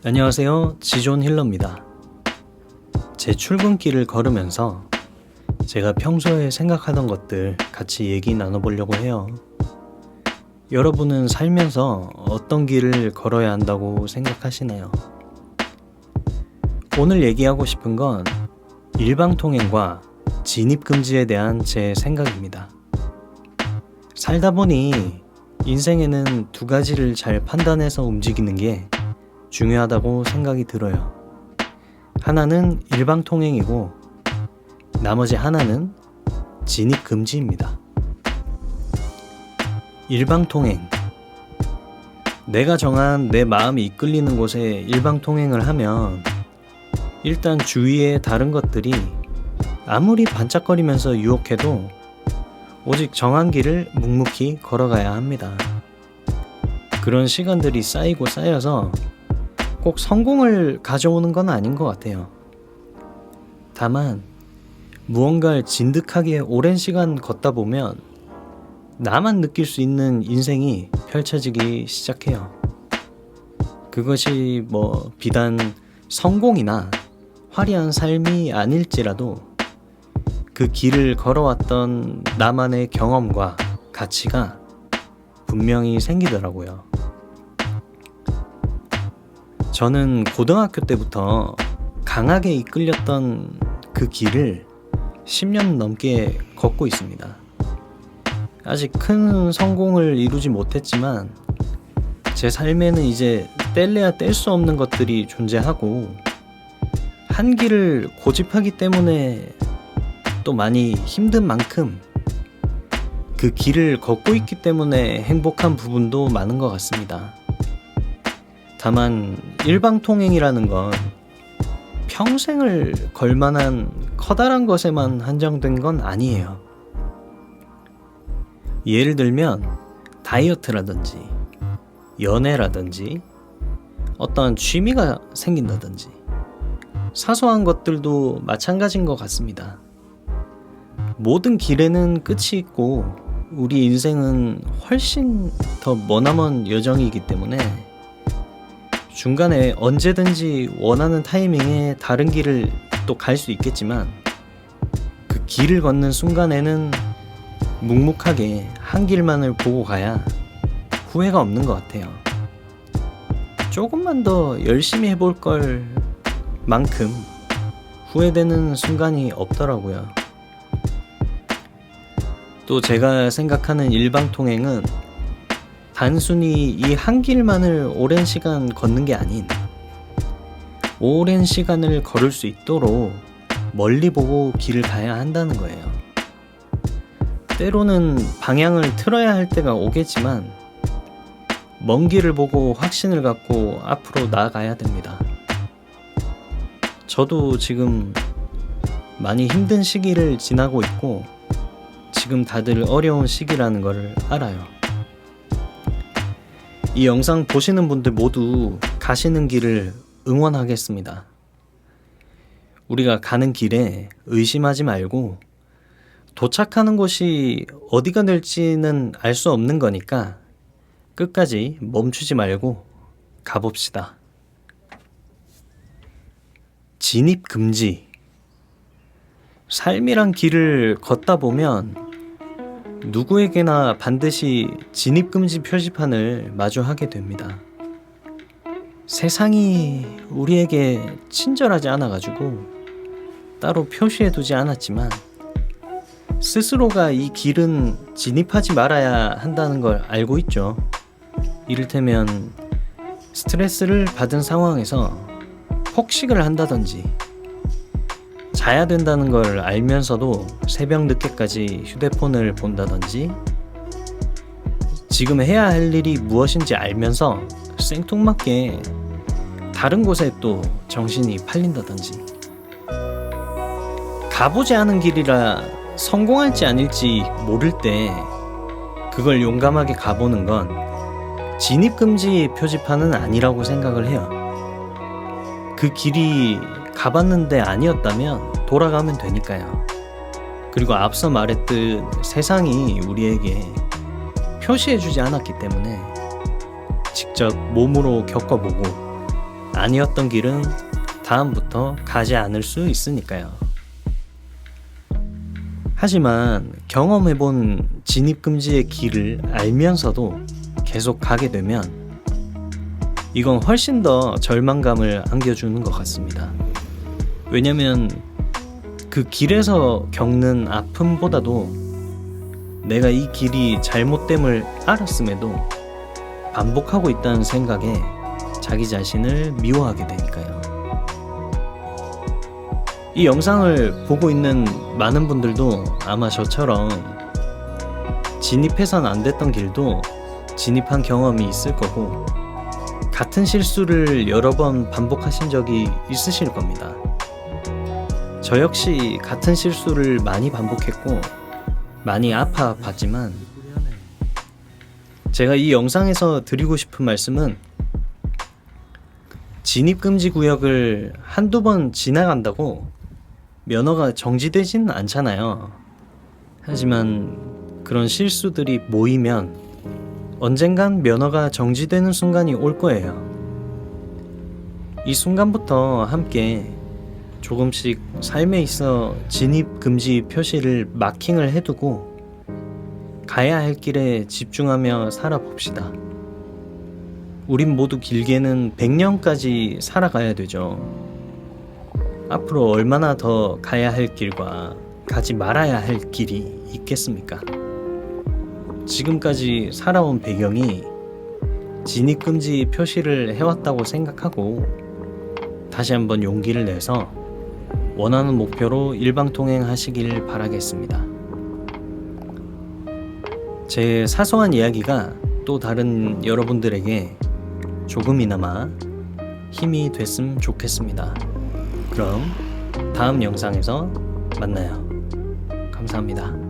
안녕하세요. 지존 힐러입니다. 제 출근길을 걸으면서 제가 평소에 생각하던 것들 같이 얘기 나눠보려고 해요. 여러분은 살면서 어떤 길을 걸어야 한다고 생각하시나요? 오늘 얘기하고 싶은 건 일방통행과 진입금지에 대한 제 생각입니다. 살다 보니 인생에는 두 가지를 잘 판단해서 움직이는 게 중요하다고 생각이 들어요. 하나는 일방통행이고 나머지 하나는 진입금지입니다. 일방통행. 내가 정한 내 마음이 이끌리는 곳에 일방통행을 하면 일단 주위의 다른 것들이 아무리 반짝거리면서 유혹해도 오직 정한 길을 묵묵히 걸어가야 합니다. 그런 시간들이 쌓이고 쌓여서 꼭 성공을 가져오는 건 아닌 것 같아요. 다만 무언가를 진득하게 오랜 시간 걷다 보면 나만 느낄 수 있는 인생이 펼쳐지기 시작해요. 그것이 비단 성공이나 화려한 삶이 아닐지라도 그 길을 걸어왔던 나만의 경험과 가치가 분명히 생기더라고요. 저는 고등학교 때부터 강하게 이끌렸던 그 길을 10년 넘게 걷고 있습니다. 아직 큰 성공을 이루지 못했지만 제 삶에는 이제 뗄래야 뗄 수 없는 것들이 존재하고 한 길을 고집하기 때문에 또 많이 힘든 만큼 그 길을 걷고 있기 때문에 행복한 부분도 많은 것 같습니다. 다만 일방통행이라는 건 평생을 걸만한 커다란 것에만 한정된 건 아니에요. 예를 들면 다이어트라든지 연애라든지 어떠한 취미가 생긴다든지 사소한 것들도 마찬가지인 것 같습니다. 모든 길에는 끝이 있고 우리 인생은 훨씬 더 머나먼 여정이기 때문에 중간에 언제든지 원하는 타이밍에 다른 길을 또 갈 수 있겠지만 그 길을 걷는 순간에는 묵묵하게 한 길만을 보고 가야 후회가 없는 것 같아요. 조금만 더 열심히 해볼 걸 만큼 후회되는 순간이 없더라고요. 또 제가 생각하는 일방통행은 단순히 이 한 길만을 오랜 시간 걷는 게 아닌 오랜 시간을 걸을 수 있도록 멀리 보고 길을 가야 한다는 거예요. 때로는 방향을 틀어야 할 때가 오겠지만 먼 길을 보고 확신을 갖고 앞으로 나아가야 됩니다. 저도 지금 많이 힘든 시기를 지나고 있고 지금 다들 어려운 시기라는 걸 알아요. 이 영상 보시는 분들 모두 가시는 길을 응원하겠습니다. 우리가 가는 길에 의심하지 말고 도착하는 곳이 어디가 될지는 알 수 없는 거니까 끝까지 멈추지 말고 가봅시다. 진입금지. 삶이란 길을 걷다 보면 누구에게나 반드시 진입금지 표지판을 마주하게 됩니다. 세상이 우리에게 친절하지 않아가지고 따로 표시해두지 않았지만 스스로가 이 길은 진입하지 말아야 한다는 걸 알고 있죠. 이를테면 스트레스를 받은 상황에서 폭식을 한다든지 자야 된다는 걸 알면서도 새벽 늦게까지 휴대폰을 본다든지 지금 해야 할 일이 무엇인지 알면서 생뚱맞게 다른 곳에 또 정신이 팔린다든지 가보지 않은 길이라 성공할지 아닐지 모를 때 그걸 용감하게 가보는 건 진입금지 표지판은 아니라고 생각을 해요. 그 길이 가봤는데 아니었다면 돌아가면 되니까요. 그리고 앞서 말했듯 세상이 우리에게 표시해주지 않았기 때문에 직접 몸으로 겪어보고 아니었던 길은 다음부터 가지 않을 수 있으니까요. 하지만 경험해본 진입금지의 길을 알면서도 계속 가게 되면 이건 훨씬 더 절망감을 안겨주는 것 같습니다. 왜냐면 그 길에서 겪는 아픔보다도 내가 이 길이 잘못됨을 알았음에도 반복하고 있다는 생각에 자기 자신을 미워하게 되니까요. 이 영상을 보고 있는 많은 분들도 아마 저처럼 진입해선 안 됐던 길도 진입한 경험이 있을 거고 같은 실수를 여러 번 반복하신 적이 있으실 겁니다. 저 역시 같은 실수를 많이 반복했고 많이 아파봤지만 제가 이 영상에서 드리고 싶은 말씀은 진입금지 구역을 한두 번 지나간다고 면허가 정지되지는 않잖아요. 하지만 그런 실수들이 모이면 언젠간 면허가 정지되는 순간이 올 거예요. 이 순간부터 함께 조금씩 삶에 있어 진입금지 표시를 마킹을 해두고 가야 할 길에 집중하며 살아봅시다. 우린 모두 길게는 100년까지 살아가야 되죠. 앞으로 얼마나 더 가야 할 길과 가지 말아야 할 길이 있겠습니까? 지금까지 살아온 배경이 진입금지 표시를 해왔다고 생각하고 다시 한번 용기를 내서 원하는 목표로 일방통행하시길 바라겠습니다. 제 사소한 이야기가 또 다른 여러분들에게 조금이나마 힘이 됐으면 좋겠습니다. 그럼 다음 영상에서 만나요. 감사합니다.